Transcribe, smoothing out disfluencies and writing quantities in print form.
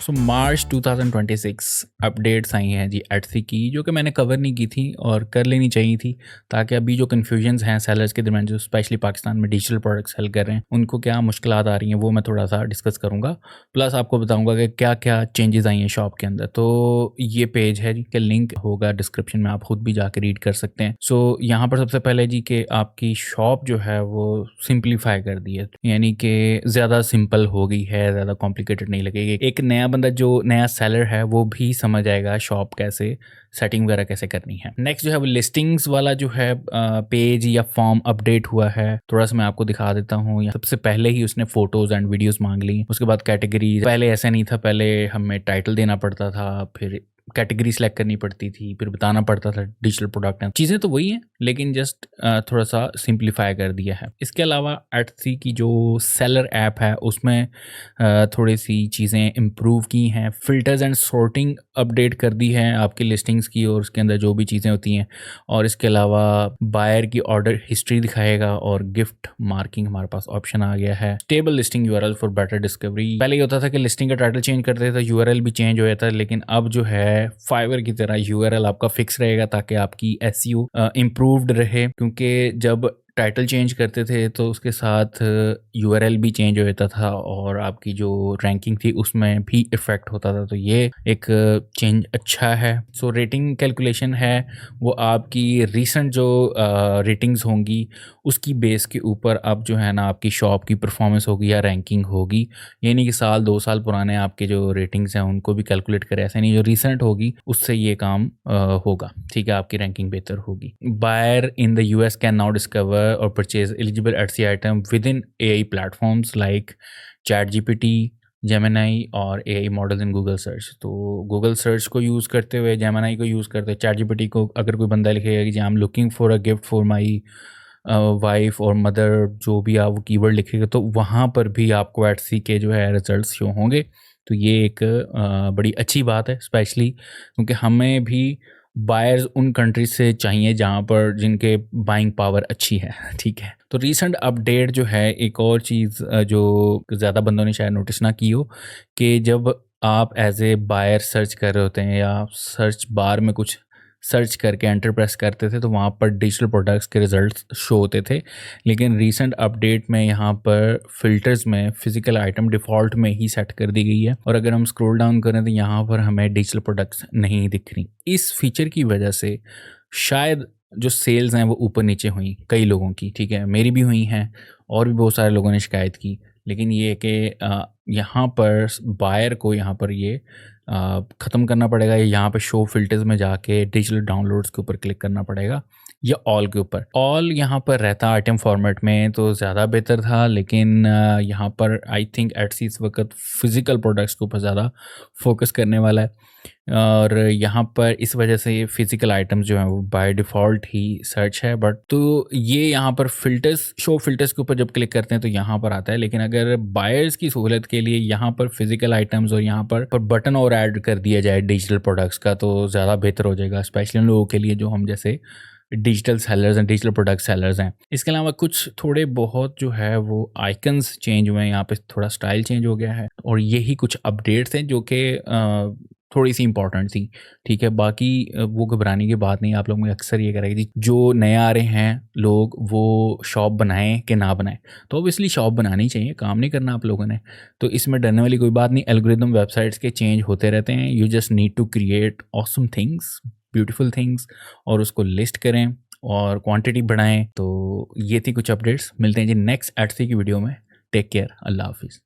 सो मार्च 2026 updates आई हैं जी Etsy की, जो कि मैंने कवर नहीं की थी और कर लेनी चाहिए थी, ताकि अभी जो कन्फ्यूजन्स हैं सेलर्स के दरमियान जो स्पेशली पाकिस्तान में डिजिटल प्रोडक्ट सेल कर रहे हैं उनको क्या मुश्किलात आ रही हैं वो मैं थोड़ा सा डिस्कस करूंगा। प्लस आपको बताऊंगा कि क्या क्या चेंजेस आई हैं शॉप के अंदर। तो ये पेज है जी, के लिंक होगा डिस्क्रिप्शन में, आप खुद भी जाके रीड कर सकते हैं। सो यहाँ पर सबसे पहले जी कि आपकी शॉप जो है वो सिंप्लीफाई कर दी है, यानी कि ज़्यादा सिंपल हो गई है, ज़्यादा कॉम्प्लिकेटेड नहीं लगेगी। एक नया बंदा जो नया सेलर है वो भी समझ आएगा शॉप कैसे सेटिंग वगैरह कैसे करनी है। नेक्स्ट जो है वो लिस्टिंग्स वाला जो है पेज या फॉर्म अपडेट हुआ है, थोड़ा सा मैं आपको दिखा देता हूँ। सबसे पहले ही उसने फोटोज एंड वीडियोस मांग ली, उसके बाद कैटेगरी। पहले ऐसा नहीं था, पहले हमें टाइटल देना पड़ता था, फिर कैटेगरी सेलेक्ट करनी पड़ती थी, फिर बताना पड़ता था डिजिटल प्रोडक्ट है। चीज़ें तो वही हैं लेकिन जस्ट थोड़ा सा सिंप्लीफाई कर दिया है। इसके अलावा एटसी की जो सेलर ऐप है उसमें थोड़ी सी चीज़ें इम्प्रूव की हैं। फिल्टर्स एंड सॉर्टिंग अपडेट कर दी है आपकी लिस्टिंग्स की और उसके अंदर जो भी चीज़ें होती हैं। और इसके अलावा बायर की ऑर्डर हिस्ट्री दिखाएगा और गिफ्ट मार्किंग हमारे पास ऑप्शन आ गया है। Stable listing URL for better discovery. पहले ये होता था कि लिस्टिंग का टाइटल चेंज करते थे, यूआरएल भी चेंज हो जाता है, लेकिन अब जो है फाइवर की तरह यूआरएल आपका फिक्स रहेगा ताकि आपकी एसईओ इम्प्रूव्ड रहे। क्योंकि जब टाइटल चेंज करते थे तो उसके साथ यूआरएल भी चेंज हो जाता था और आपकी जो रैंकिंग थी उसमें भी इफ़ेक्ट होता था। तो ये एक चेंज अच्छा है। सो रेटिंग कैलकुलेशन है वो आपकी रीसेंट जो रेटिंग्स होंगी उसकी बेस के ऊपर अब जो है ना आपकी शॉप की परफॉर्मेंस होगी या रैंकिंग होगी। ये नहीं कि साल 2 साल पुराने आपके जो रेटिंग्स हैं उनको भी कैलकुलेट करें, ऐसा नहीं। जो रीसेंट होगी उससे ये काम होगा, ठीक है, आपकी रैंकिंग बेहतर होगी। Buyer in the US can now discover or purchase eligible Etsy item within AI platforms like ChatGPT, Gemini और AI model in Google search. तो गूगल सर्च को यूज़ करते हुए Gemini को यूज़ करते हुए ChatGPT को अगर कोई बंदा लिखेगा कि जी I am looking for a gift for my wife और मदर, जो भी आप वो कीवर्ड लिखेगा तो वहाँ पर भी आपको Etsy के जो है रिजल्ट्स शो होंगे। तो ये एक बड़ी अच्छी बात है, स्पेशली क्योंकि हमें भी बायर्स उन कंट्रीज से चाहिए जहाँ पर जिनके बाइंग पावर अच्छी है, ठीक है। तो रीसेंट अपडेट जो है, एक और चीज़ जो ज़्यादा बंदों ने शायद नोटिस ना की हो, कि जब आप एज ए बायर सर्च कर रहे होते हैं या सर्च बार में कुछ सर्च करके एंटर प्रेस करते थे तो वहाँ पर डिजिटल प्रोडक्ट्स के रिजल्ट्स शो होते थे। लेकिन रीसेंट अपडेट में यहाँ पर फिल्टर्स में फिजिकल आइटम डिफ़ॉल्ट में ही सेट कर दी गई है और अगर हम स्क्रॉल डाउन करें तो यहाँ पर हमें डिजिटल प्रोडक्ट्स नहीं दिख रही। इस फीचर की वजह से शायद जो सेल्स हैं वो ऊपर नीचे हुई कई लोगों की, ठीक है, मेरी भी हुई हैं और भी बहुत सारे लोगों ने शिकायत की। लेकिन ये कि यहाँ पर बायर को यहाँ पर ये ख़त्म करना पड़ेगा। यहाँ पे शो फिल्टर्स में जाके डिजिटल डाउनलोड्स के ऊपर क्लिक करना पड़ेगा या ऑल के ऊपर। ऑल यहाँ पर रहता आइटम फॉर्मेट में तो ज़्यादा बेहतर था, लेकिन यहाँ पर आई थिंक एटसी इस वक्त फ़िज़िकल प्रोडक्ट्स के ऊपर ज़्यादा फोकस करने वाला है और यहाँ पर इस वजह से ये फ़िज़िकल आइटम्स जो हैं वो बाय डिफ़ॉल्ट ही सर्च है। बट तो ये यहाँ पर फ़िल्टर्स, शो फ़िल्टर्स के ऊपर जब क्लिक करते हैं तो यहाँ पर आता है। लेकिन अगर बायर्स की सहूलत के लिए यहाँ पर फ़िज़िकल आइटम्स और यहाँ पर बटन और ऐड कर दिया जाए डिजिटल प्रोडक्ट्स का तो ज़्यादा बेहतर हो जाएगा, स्पेशली उन लोगों के लिए जो हम जैसे डिजिटल सेलर्स हैं, डिजिटल प्रोडक्ट सेलर्स हैं। इसके अलावा कुछ थोड़े बहुत जो है वो आइकन्स चेंज हुए हैं, यहाँ पे थोड़ा स्टाइल चेंज हो गया है और यही कुछ अपडेट्स हैं जो कि थोड़ी सी इंपॉर्टेंट थी, ठीक है। बाकी वो घबराने की बात नहीं। आप लोग मुझे अक्सर ये करेंगे जी जो नए आ रहे हैं लोग वो शॉप बनाएं कि ना बनाएं, तो ऑब्वियसली शॉप बनानी चाहिए, काम नहीं करना आप लोगों ने, तो इसमें डरने वाली कोई बात नहीं। एल्गोरिदम वेबसाइट्स के चेंज होते रहते हैं, you just need to create awesome things, beautiful things और उसको लिस्ट करें और क्वांटिटी बढ़ाएं। तो ये थी कुछ अपडेट्स। मिलते हैं जी नेक्स्ट एटसी की वीडियो में। टेक केयर, अल्लाह हाफिज़।